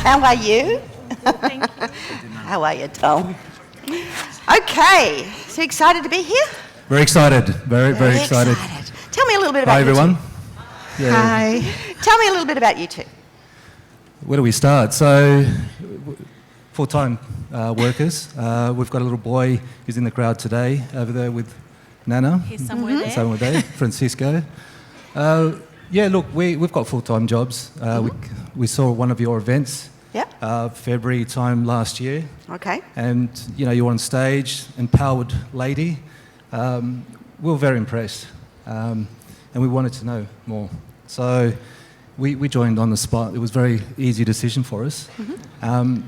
How are you? Thank you. How are you, Tom? Okay, so excited to be here? Very excited. Very excited. Tell me a little bit about Hi, everyone. you two. Hi. Tell me a little bit about you two. Where do we start? So, full-time workers. We've got a little boy who's in the crowd today, over there with Nana. He's somewhere there. Somewhere there, Francisco. Yeah, look, we've got full-time jobs. We saw one of your events. Yeah. February time last year. Okay. And, you know, you're on stage, empowered lady. We were very impressed. And we wanted to know more. So we joined on the spot. It was a very easy decision for us. And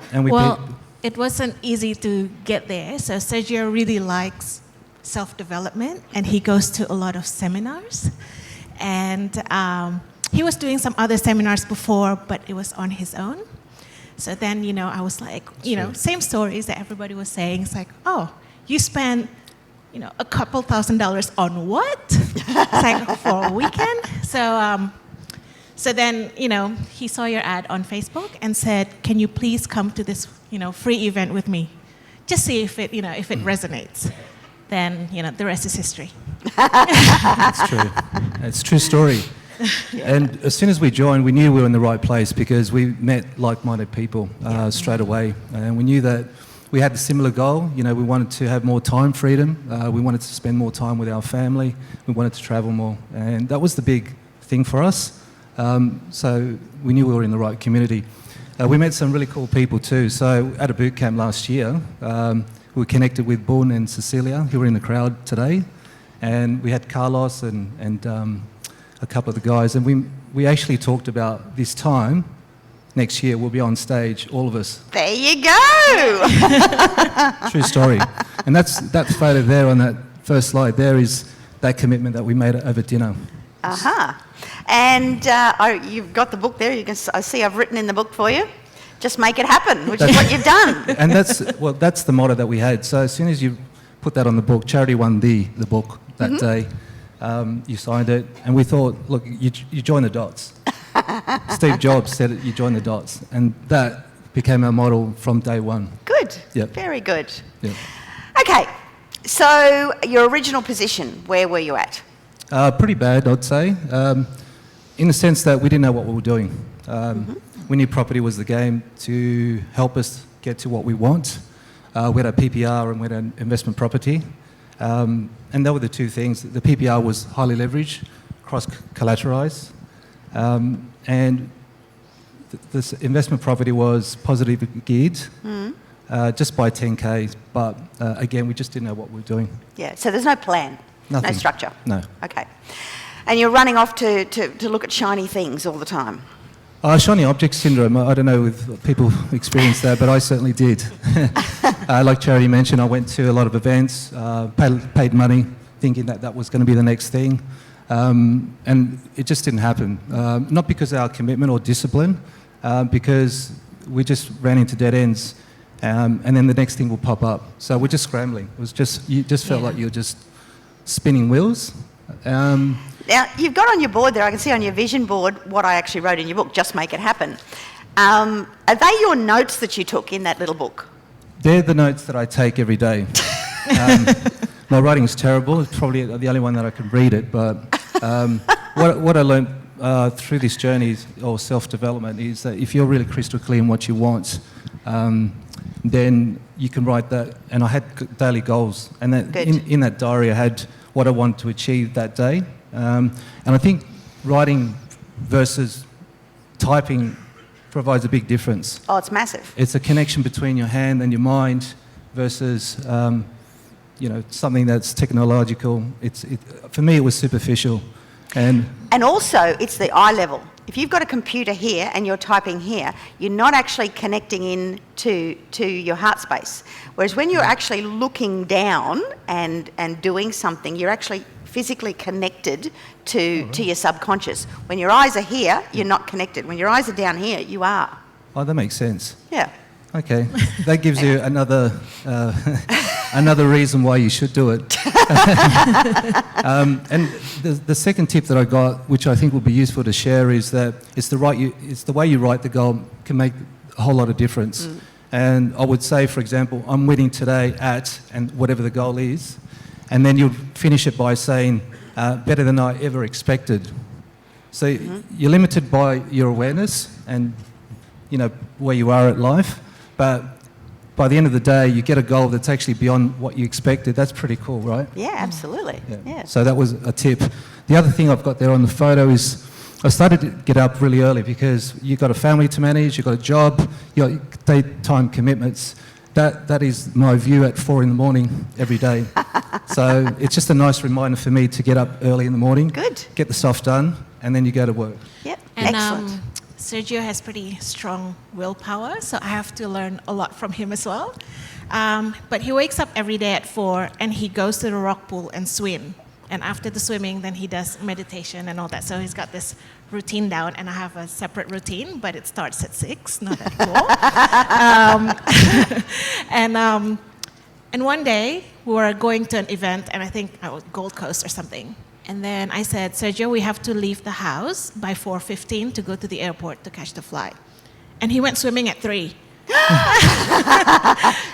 it wasn't easy to get there. So Sergio really likes self-development, and he goes to a lot of seminars. And he was doing some other seminars before, but it was on his own. So then, you know, I was like, you know, same stories that everybody was saying. It's like, oh, you spent, you know, a couple $1,000s on what? It's like for a weekend. So then, you know, he saw your ad on Facebook and said, can you please come to this, you know, free event with me? Just see if it, you know, if it resonates. Then, you know, the rest is history. That's true. It's a true story. And as soon as we joined, we knew we were in the right place because we met like-minded people straight away. And we knew that we had a similar goal. You know, we wanted to have more time freedom. We wanted to spend more time with our family. We wanted to travel more. And that was the big thing for us. So we knew we were in the right community. We met some really cool people too. So at a boot camp last year, we were connected with Boone and Cecilia, who were in the crowd today. And we had Carlos and a couple of the guys, and we actually talked about this time next year we'll be on stage, all of us. There you go. True story. And that photo there on that first slide there is that commitment that we made over dinner. And you've got the book there. I see I've written in the book for you. Just make it happen, which is what you've done. And that's the motto that we had. So as soon as you put that on the book, Charity won the book that day. You signed it, and we thought, look, you join the dots. Steve Jobs said it, you join the dots, and that became our model from day one. Good. Yep. Very good. Yep. Okay, so your original position, where were you at? Pretty bad, I'd say, in the sense that we didn't know what we were doing. We knew property was the game to help us get to what we want. We had a PPR and we had an investment property. And that were the two things. The PPR was highly leveraged, cross-collateralized, and this investment property was positively geared, just by 10K. But again, we just didn't know what we were doing. Yeah, so there's no plan, Nothing. no structure. No. Okay. And you're running off to look at shiny things all the time. Shiny object syndrome, I don't know if people experience that, but I certainly did. Like Charity mentioned, I went to a lot of events, paid money, thinking that was going to be the next thing. And it just didn't happen. Not because of our commitment or discipline, because we just ran into dead ends. And then the next thing will pop up. So we're just scrambling. It was just, you just felt like you were just spinning wheels. Now, you've got on your board there, I can see on your vision board what I actually wrote in your book, Just Make It Happen. Are they your notes that you took in that little book? They're the notes that I take every day. My writing's terrible. It's probably the only one that I can read it. But what I learned through this journey or self-development is that if you're really crystal clear in what you want, then you can write that. And I had daily goals. And that in that diary, I had what I wanted to achieve that day. And I think writing versus typing provides a big difference. Oh, it's massive. It's a connection between your hand and your mind versus, you know, something that's technological. For me, it was superficial. And also, it's the eye level. If you've got a computer here and you're typing here, you're not actually connecting in to your heart space. Whereas when you're actually looking down and doing something, you're actually physically connected to your subconscious. When your eyes are here, you're not connected. When your eyes are down here, you are. Oh, that makes sense. Yeah. Okay, that gives you another reason why you should do it. And the second tip that I got, which I think would be useful to share, is that it's the way you write the goal can make a whole lot of difference. And I would say, for example, I'm winning today at, and whatever the goal is, and then you'll finish it by saying, better than I ever expected. So you're limited by your awareness and, you know, where you are at life, but by the end of the day, you get a goal that's actually beyond what you expected. That's pretty cool, right? Yeah, absolutely. Yeah. So that was a tip. The other thing I've got there on the photo is I started to get up really early because you've got a family to manage, you've got a job, you've got daytime commitments. That is my view at 4 in the morning every day. So it's just a nice reminder for me to get up early in the morning, Good. get the stuff done, and then you go to work. Yep, And excellent. Sergio has pretty strong willpower, so I have to learn a lot from him as well. But he wakes up every day at 4 and he goes to the rock pool and swim. And after the swimming, then he does meditation and all that. So he's got this routine down, and I have a separate routine, but it starts at 6, not at 4. And one day we were going to an event, and I think Gold Coast or something. And then I said, Sergio, we have to leave the house by 4:15 to go to the airport to catch the flight. And he went swimming at 3.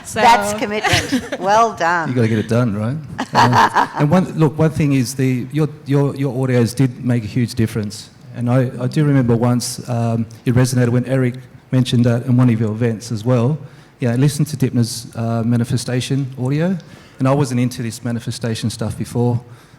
So, That's commitment. Well done. You got to get it done, right? And one thing is your audios did make a huge difference. And I do remember once it resonated when Eric mentioned that in one of your events as well. Yeah, I listened to Dipner's manifestation audio, and I wasn't into this manifestation stuff before.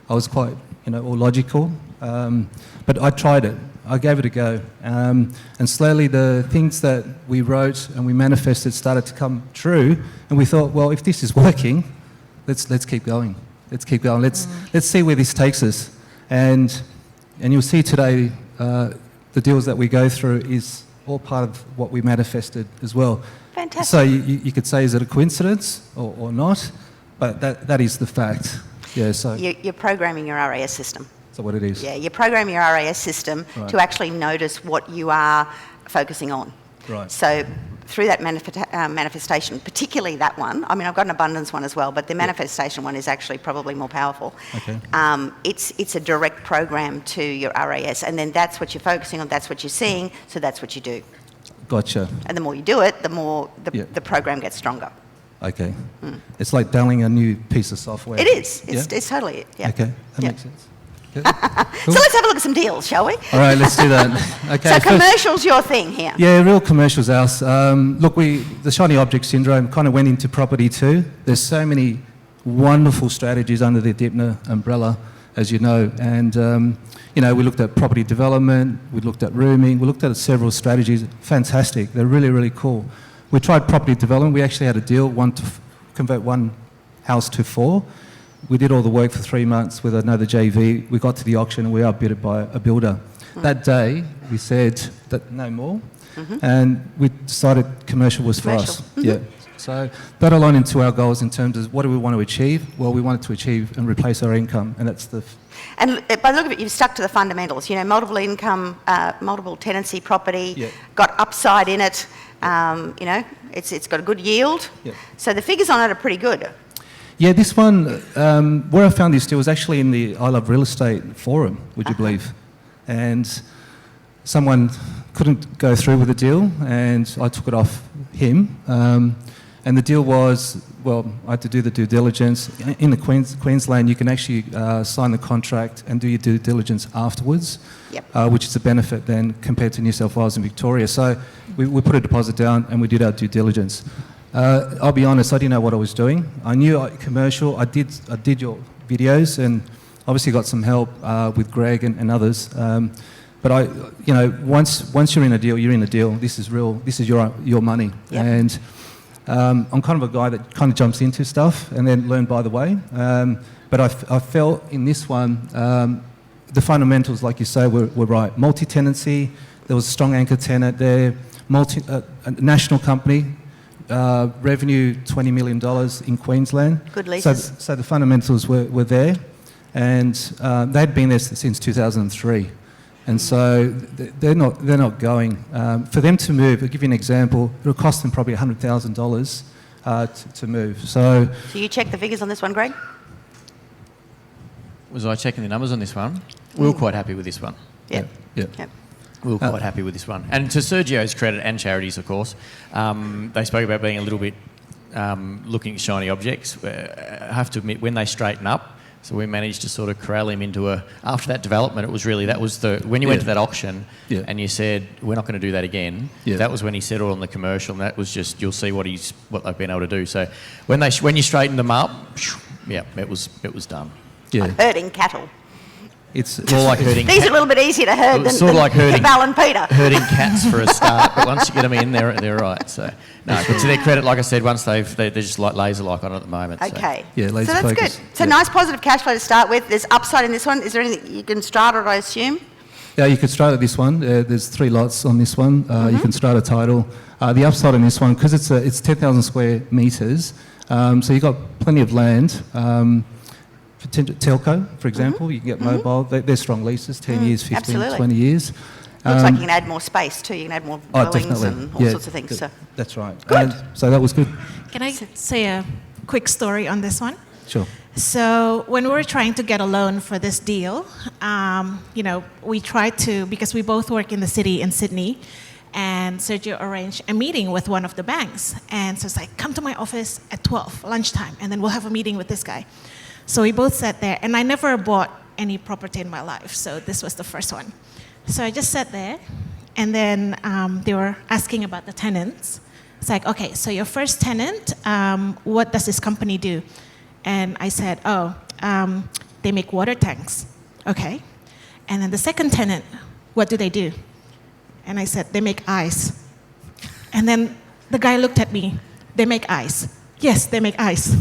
I was quite, all logical, but I tried it. I gave it a go, and slowly the things that we wrote and we manifested started to come true. And we thought, well, if this is working, let's keep going. Let's keep going. Let's see where this takes us. And you'll see today the deals that we go through is all part of what we manifested as well. Fantastic. So you could say, is it a coincidence or not? But that is the fact. Yeah. So You're programming your RAS system. that's what it is. Yeah, you're programming your RAS system Right. to actually notice what you are focusing on. Right. So through that manifestation, particularly that one, I mean, I've got an abundance one as well, but the manifestation one is actually probably more powerful. Okay. It's a direct program to your RAS, and then that's what you're focusing on, that's what you're seeing, so that's what you do. Gotcha. And the more you do it, the more Yeah. the program gets stronger. Okay. It's like downloading a new piece of software. It is. Yeah? It's totally it. Yeah. Okay, that Yeah. makes sense. Good. So let's have a look at some deals, shall we? All right, let's do that. Okay. So first- commercial's your thing here. Yeah, real commercials, ours. Look, the shiny object syndrome kind of went into property too. There's so many wonderful strategies under the Dipner umbrella, as you know. And, we looked at property development, we looked at rooming, we looked at several strategies. Fantastic. They're really, really cool. We tried property development. We actually had a deal, convert one house to 4. We did all the work for 3 months with another JV. We got to the auction and we were outbid by a builder. That day, we said that no more, and we decided commercial was for us. Yeah. So that aligned into our goals in terms of what do we want to achieve? Well, we wanted to achieve and replace our income, and that's the... And by the look of it, you've stuck to the fundamentals. Multiple income, multiple tenancy property, Yeah. got upside in it. It's got a good yield. Yeah. So the figures on it are pretty good. Yeah, this one, where I found this deal was actually in the I Love Real Estate forum, would you believe? And someone couldn't go through with the deal, and I took it off him. And the deal was, well, I had to do the due diligence. In the Queensland, you can actually sign the contract and do your due diligence afterwards, which is a benefit then compared to New South Wales and Victoria. So we put a deposit down and we did our due diligence. I'll be honest, I didn't know what I was doing. I knew commercial. I did your videos and obviously got some help with Greg and others. But once you're in a deal, you're in a deal. This is real. This is your money. Yep. And I'm kind of a guy that kind of jumps into stuff and then learn by the way. But I felt in this one, the fundamentals, like you say, were right. Multi-tenancy. There was a strong anchor tenant there. A national company. Revenue $20 million in Queensland. Good leases. So the fundamentals were there, and they'd been there since 2003, and so they're not going. For them to move, I'll give you an example. It'll cost them probably $100,000 to move. So you check the figures on this one, Greg? Was I checking the numbers on this one? We were quite happy with this one. Yep. yeah. Yep. we were quite happy with this one. And to Sergio's credit and charities, of course, they spoke about being a little bit looking at shiny objects. I have to admit, when they straighten up, so we managed to sort of corral him into after that development, it was really, that was when you went to that auction and you said, we're not going to do that again, that was when he settled on the commercial, and that was just, you'll see what they've been able to do. So when you straightened them up, it was done. Yeah. Like herding cattle. It's more like herding These are a little bit easier to herd than like Val and Peter. Herding cats for a start, but once you get them in, they're right. So, no, but to their credit, like I said, they're just like laser-like on it at the moment. Okay. So. Yeah, laser so that's focus. good. So nice positive cash flow to start with. There's upside in this one. Is there anything you can strata it, I assume? Yeah, you could strata this one. There's 3 lots on this one. You can strata title. The upside on this one, because it's 10,000 square metres, so you've got plenty of land. Telco, for example, you can get mobile. They're strong leases, 10 years, 15, absolutely. 20 years. Looks like you can add more space too. You can add more dwellings and all sorts of things. So. That's right. Good. So that was good. Can I say a quick story on this one? Sure. So when we were trying to get a loan for this deal, we tried to, because we both work in the city in Sydney, and Sergio arranged a meeting with one of the banks. And so it's like, come to my office at 12, lunchtime, and then we'll have a meeting with this guy. So we both sat there, and I never bought any property in my life, so this was the first one. So I just sat there, and then they were asking about the tenants. It's like, okay, so your first tenant, what does this company do? And I said, they make water tanks. Okay. And then the second tenant, what do they do? And I said, they make ice. And then the guy looked at me, they make ice. Yes, they make ice.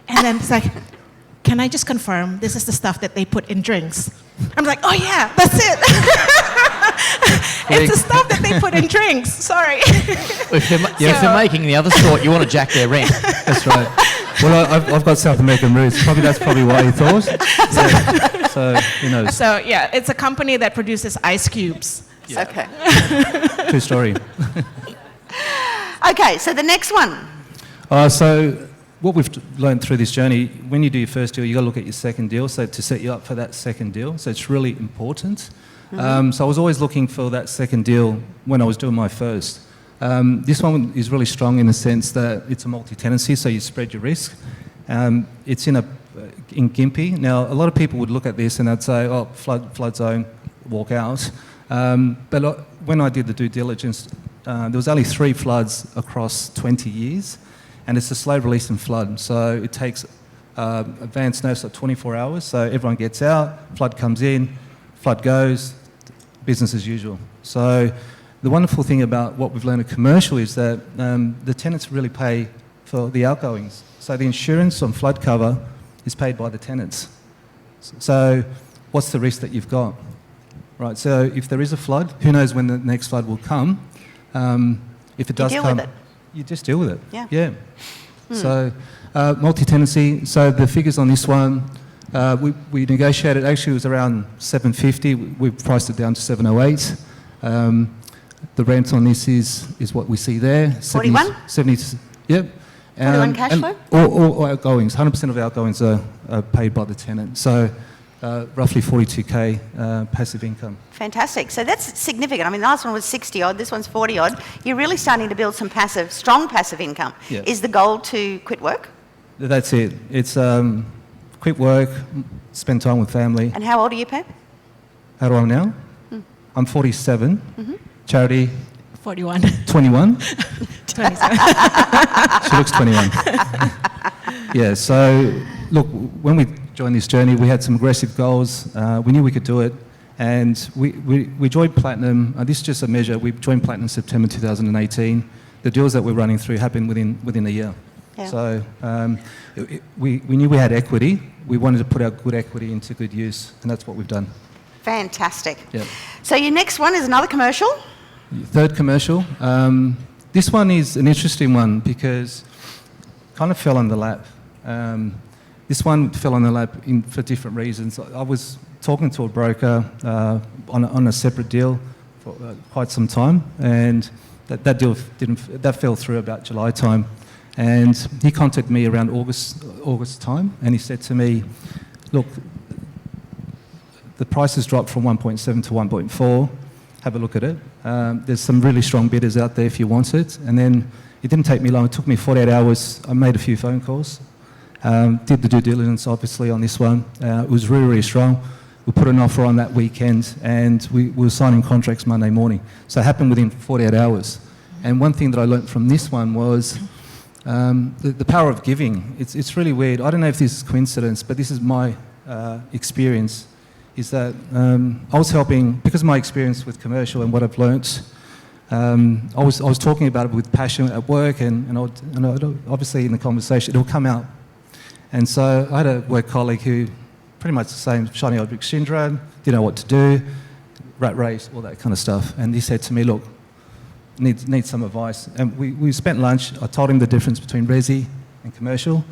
And then it's like, can I just confirm this is the stuff that they put in drinks? I'm like, oh yeah, that's it. It's the stuff that they put in drinks, sorry. If they're making the other sort, you want to jack their rent. That's right. Well, I've got South American roots. That's probably why he thought. Yeah. So, who knows? So yeah, it's a company that produces ice cubes. Yeah. Okay. True story. Okay, so the next one. So what we've learned through this journey, when you do your first deal, you've got to look at your second deal, so to set you up for that second deal. So it's really important. So I was always looking for that second deal when I was doing my first. This one is really strong in the sense that it's a multi-tenancy, so you spread your risk. It's in Gympie. Now, a lot of people would look at this and they'd say, oh, flood zone, walk out. But when I did the due diligence, there was only 3 floods across 20 years. And it's a slow release and flood, so it takes advanced notice of 24 hours, so everyone gets out, flood comes in, flood goes, business as usual. So the wonderful thing about what we've learned at commercial is that the tenants really pay for the outgoings. So the insurance on flood cover is paid by the tenants. So what's the risk that you've got? Right, so if there is a flood, who knows when the next flood will come. If it does come, you just deal with it. Yeah. So multi-tenancy. So the figures on this one, we negotiated. Actually, it was around 750. We priced it down to 708. The rent on this is what we see there. 41. 70. Yep. 41 cash flow. All outgoings. 100% of outgoings are paid by the tenant. So roughly 42k passive income. Fantastic. So that's significant. I mean, the last one was 60 odd, this one's 40 odd. You're really starting to build some strong passive income. Yeah. Is the goal to quit work? That's it. It's quit work, spend time with family. And how old are you, Pep? How do I now? I'm 47. Charity? 41. 21. 27. She looks 21. Yeah, so look, when we joined this journey, we had some aggressive goals. We knew we could do it. And we joined Platinum. This is just a measure. We joined Platinum September 2018. The deals that we're running through happened within a year. Yeah. So we knew we had equity. We wanted to put our good equity into good use, and that's what we've done. Fantastic. Yep. So your next one is another commercial? Third commercial. This one is an interesting one because it kind of fell on the lap. This one fell on the lap for different reasons. I was talking to a broker on a separate deal for quite some time, and that deal fell through about July time. And he contacted me around August time, and he said to me, look, the price has dropped from 1.7 to 1.4. have a look at it. There's some really strong bidders out there if you want it. And then it didn't take me long. It took me 48 hours. I made a few phone calls. Did the due diligence, obviously, on this one. It was really, really strong. We put an offer on that weekend, and we were signing contracts Monday morning. So it happened within 48 hours. And one thing that I learnt from this one was the power of giving. It's really weird. I don't know if this is coincidence, but this is my experience, is that I was helping, because of my experience with commercial and what I've learnt, I was talking about it with passion at work, and obviously in the conversation, it'll come out. And so I had a work colleague who, pretty much the same shiny object syndrome, didn't know what to do, rat race, all that kind of stuff. And he said to me, look, need some advice. And we spent lunch. I told him the difference between resi and commercial.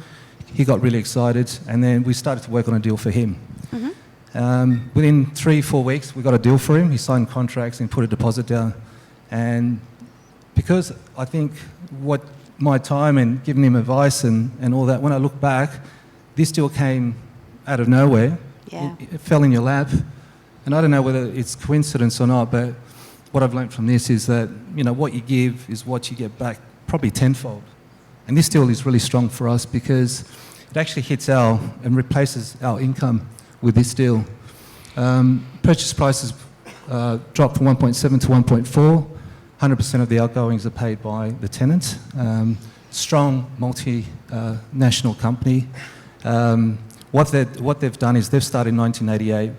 He got really excited, and then we started to work on a deal for him. Mm-hmm. Within 3-4 weeks, we got a deal for him. He signed contracts and put a deposit down. And because I think what my time and giving him advice and all that, when I look back, this deal came out of nowhere. Yeah. It fell in your lap. And I don't know whether it's coincidence or not, but what I've learned from this is that, you know, what you give is what you get back, probably tenfold. And this deal is really strong for us because it actually hits and replaces our income with this deal. Purchase prices dropped from 1.7 to 1.4. 100% of the outgoings are paid by the tenant. Strong multinational company. What they've done is they've started in 1988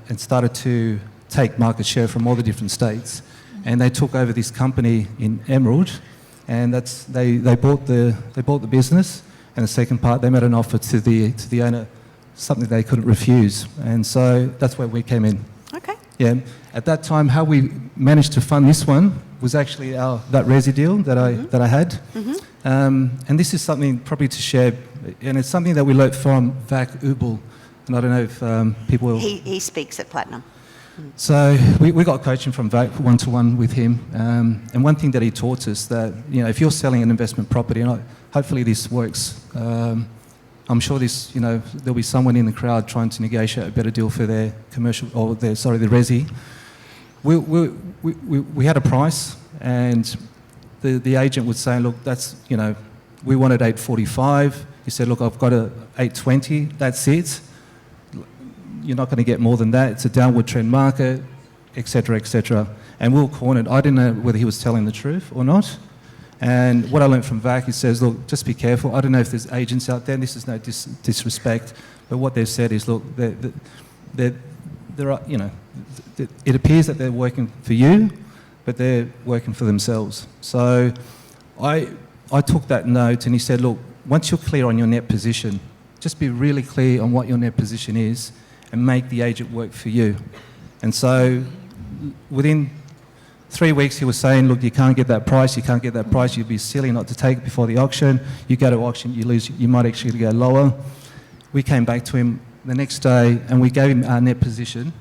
and started to take market share from all the different states, and they took over this company in Emerald, and they bought the business, and the second part they made an offer to the owner, something they couldn't refuse, and so that's where we came in. Okay. Yeah. At that time, how we managed to fund this one was actually that resi deal that I had, mm-hmm. And this is something probably to share, and it's something that we learnt from Vac Ubel, and I don't know if people will... He speaks at Platinum. So we got coaching from Vac one-to-one with him, and one thing that he taught us that, you know, if you're selling an investment property, and hopefully this works, I'm sure there'll be someone in the crowd trying to negotiate a better deal for their commercial, or the resi. We had a price, and the agent would say, look, that's, you know, we wanted 845. He said, look, I've got a 820, that's it. You're not going to get more than that. It's a downward trend market, etc., etc. And we were cornered. I didn't know whether he was telling the truth or not. And what I learned from Vac, he says, look, just be careful. I don't know if there's agents out there, and this is no disrespect, but what they've said is, look, there are, you know, it appears that they're working for you, but they're working for themselves. So I took that note, and he said, look, once you're clear on your net position, just be really clear on what your net position is and make the agent work for you. And so within 3 weeks, he was saying, look, you can't get that price, you'd be silly not to take it before the auction. You go to auction, you lose, you might actually go lower. We came back to him the next day, and we gave him our net position.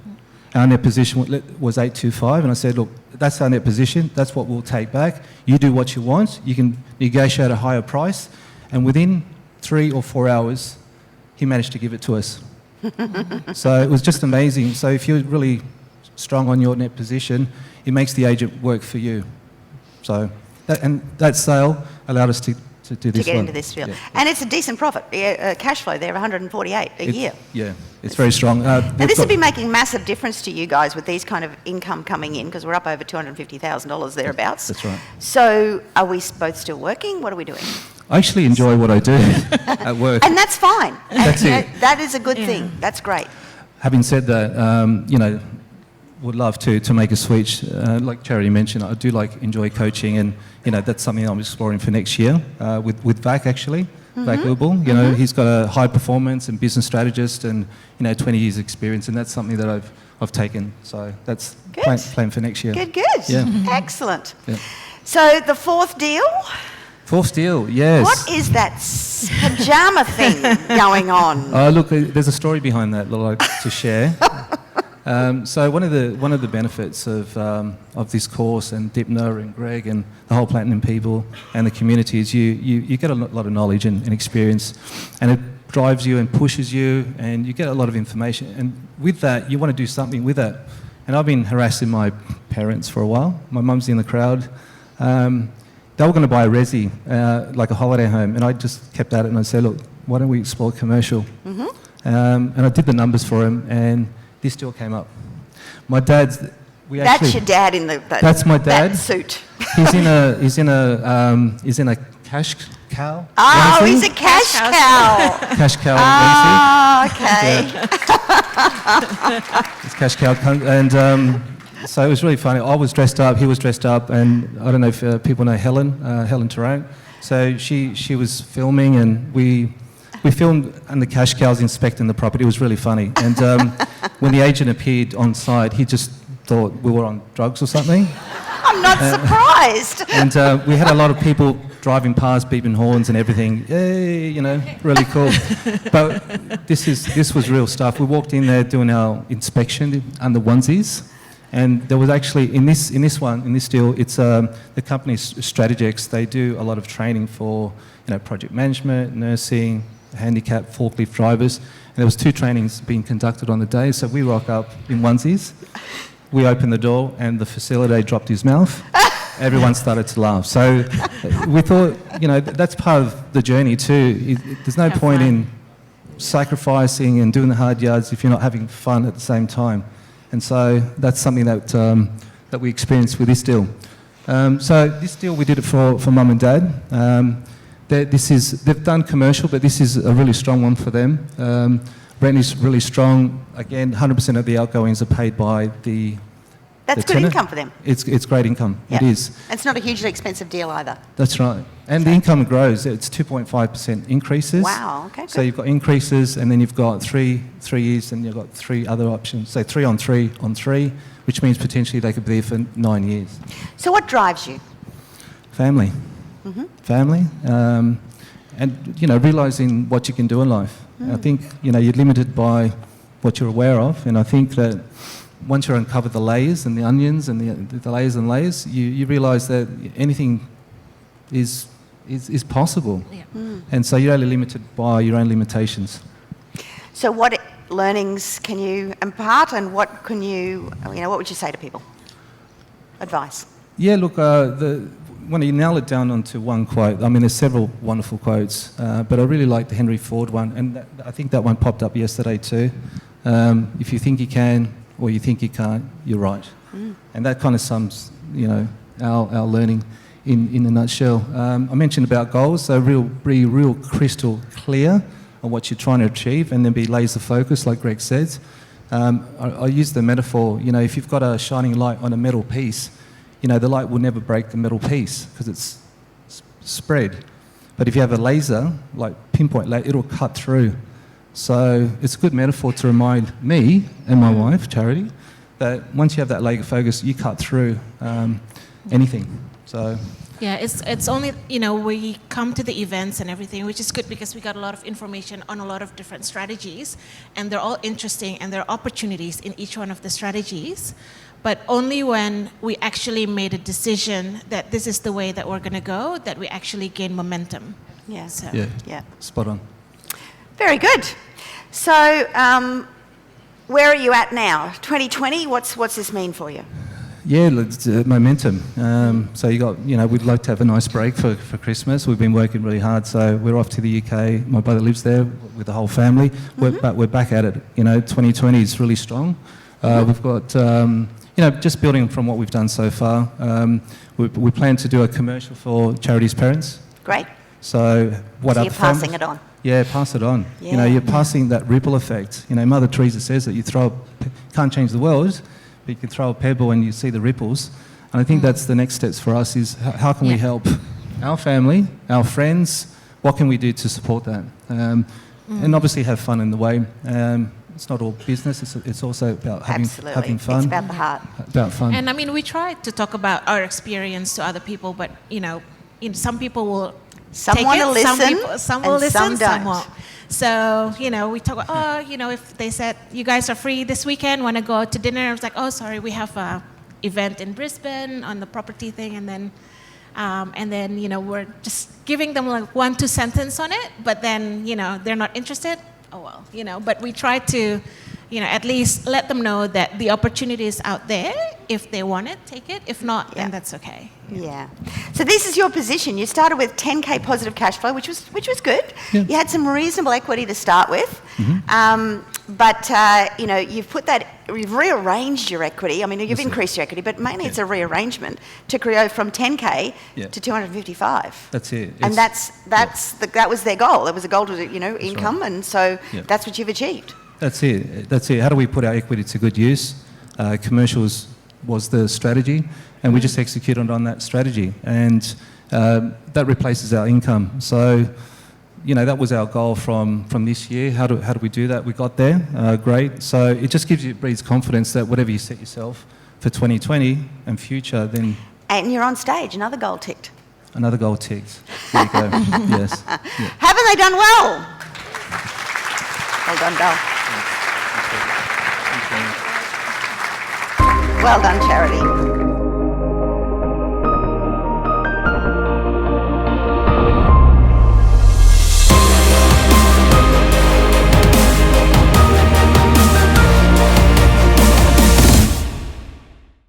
Our net position was 825, and I said, look, that's our net position, that's what we'll take back. You do what you want, you can negotiate a higher price. And within 3 or 4 hours, he managed to give it to us. So it was just amazing. So if you're really strong on your net position, it makes the agent work for you. So that sale allowed us to do this one. To get into this field. Yeah. And it's a decent profit. Cash flow there, 148 a year. Yeah, it's very strong. Now this would be making massive difference to you guys with these kind of income coming in, because we're up over $250,000 thereabouts. That's right. So are we both still working? What are we doing? I actually enjoy what I do at work. And that's fine. That's it. That is a good thing. That's great. Having said that, you know, would love to make a switch. Like Charity mentioned, I do enjoy coaching, and you know that's something I'm exploring for next year with Vac actually. Mm-hmm. Vac Ubel, you know, he's got a high performance and business strategist, and you know 20 years experience, and that's something that I've taken. So that's plan for next year. Good. Yeah. Excellent. Yeah. So the fourth deal. Fourth deal, yes. What is that pajama thing going on? Look, there's a story behind that that I'd like to share. So one of the benefits of this course, and Dipner and Greg and the whole Platinum people and the community, is you get a lot of knowledge and experience, and it drives you and pushes you, and you get a lot of information. And with that, you want to do something with that. And I've been harassing my parents for a while. My mum's in the crowd. They were going to buy a resi, like a holiday home, and I just kept at it and I said, look, why don't we explore commercial? And I did the numbers for him, and this deal came up. My dad's... That's your dad in the... That's my dad. That suit. He's in a cash cow. Oh, Wednesday. he's a cash cow. Cash cow. Oh, okay. It's cash cow, and so it was really funny. I was dressed up, he was dressed up, and I don't know if people know Helen Tarrant. So she was filming, and we filmed, and the cash cow's inspecting the property. It was really funny. And when the agent appeared on site, he just thought we were on drugs or something. I'm not surprised. And we had a lot of people driving past, beeping horns and everything. Yay, you know, really cool. But this was real stuff. We walked in there doing our inspection under onesies, and there was actually in this deal, it's the company's Strategex. They do a lot of training for project management, nursing, handicap, forklift drivers. And there was 2 trainings being conducted on the day. So we rock up in onesies. We opened the door, and the facilitator dropped his mouth. Everyone started to laugh. So we thought, that's part of the journey too. There's no point in sacrificing and doing the hard yards if you're not having fun at the same time. And so that's something that we experienced with this deal. So this deal, we did it for Mum and Dad. They've done commercial, but this is a really strong one for them. Rent is really strong. Again, 100% of the outgoings are paid by the That's good tenant. income for them. It's great income. Yeah. It is. It's not a hugely expensive deal either. That's right. And the income grows. It's 2.5% increases. Wow, okay, So good. you've got increases, and then you've got 3 years, and you've got 3 other options. So 3 on 3 on 3, which means potentially they could be there for 9 years. So what drives you? Family. Family. And, realising what you can do in life. I think, you're limited by what you're aware of, and I think that once you uncover the layers and the onions and the layers and layers, you realise that anything is possible. Yeah. And so you're only limited by your own limitations. So what learnings can you impart, and what can what would you say to people? Advice. Yeah, look, when you nail it down onto one quote, I mean, there's several wonderful quotes, but I really like the Henry Ford one, and I think that one popped up yesterday too. If you think you can or you think you can't, you're right. And that kind of sums, our learning in a nutshell. I mentioned about goals, so be real crystal clear on what you're trying to achieve, and then be laser focused, like Greg said. I use the metaphor, if you've got a shining light on a metal piece, the light will never break the metal piece because it's spread. But if you have a laser, like pinpoint laser, it'll cut through. So it's a good metaphor to remind me and my wife, Charity, that once you have that laser focus, you cut through anything. So yeah, it's only, we come to the events and everything, which is good because we got a lot of information on a lot of different strategies, and they're all interesting, and there are opportunities in each one of the strategies. But only when we actually made a decision that this is the way that we're going to go, that we actually gain momentum. Yeah. So, yeah. Spot on. Very good. So where are you at now? 2020, what's this mean for you? Yeah, it's momentum. So we'd like to have a nice break for Christmas. We've been working really hard, so we're off to the UK. My brother lives there with the whole family. We're back at it. 2020 is really strong. We've got, just building from what we've done so far. We plan to do a commercial for Charity's parents. Great. So you're passing it on. Yeah, pass it on. Yeah. You're passing that ripple effect. Mother Teresa says that you can't change the world, but you can throw a pebble and you see the ripples. And I think that's the next steps for us is how can we help our family, our friends, what can we do to support that? And obviously have fun in the way. It's not all business, it's also about having fun. It's about the heart. About fun. And I mean, we try to talk about our experience to other people, but, some people will Some take want to it, listen, some will and listen, some don't. won't. So, we talk about, if they said, you guys are free this weekend, want to go to dinner, I was like, oh, sorry, we have a event in Brisbane on the property thing, and then, we're just giving them like 1-2 sentence on it, but then, they're not interested. Oh, well, but we try to, at least let them know that the opportunity is out there. If they want it, take it. If not, Yeah. then that's okay. Yeah. So this is your position. You started with 10K positive cash flow, which was good. Yeah. You had some reasonable equity to start with, but you've rearranged your equity. I mean, you've That's it. increased your equity, but mainly Yeah. it's a rearrangement to grow from 10K Yeah. to 255. That's it. And It's- that was their goal. It was a goal to income, right. and so Yeah. that's what you've achieved. That's it. That's it. How do we put our equity to good use? Commercials was the strategy, and we just executed on that strategy, and that replaces our income. So, that was our goal from this year. How do we do that? We got there. Great. So it just breeds confidence that whatever you set yourself for 2020 and future, then And you're on stage. Another goal ticked. another goal ticked. There you go. Yes. Yeah. Haven't they done well? Well done, Dale. Well done, Charity.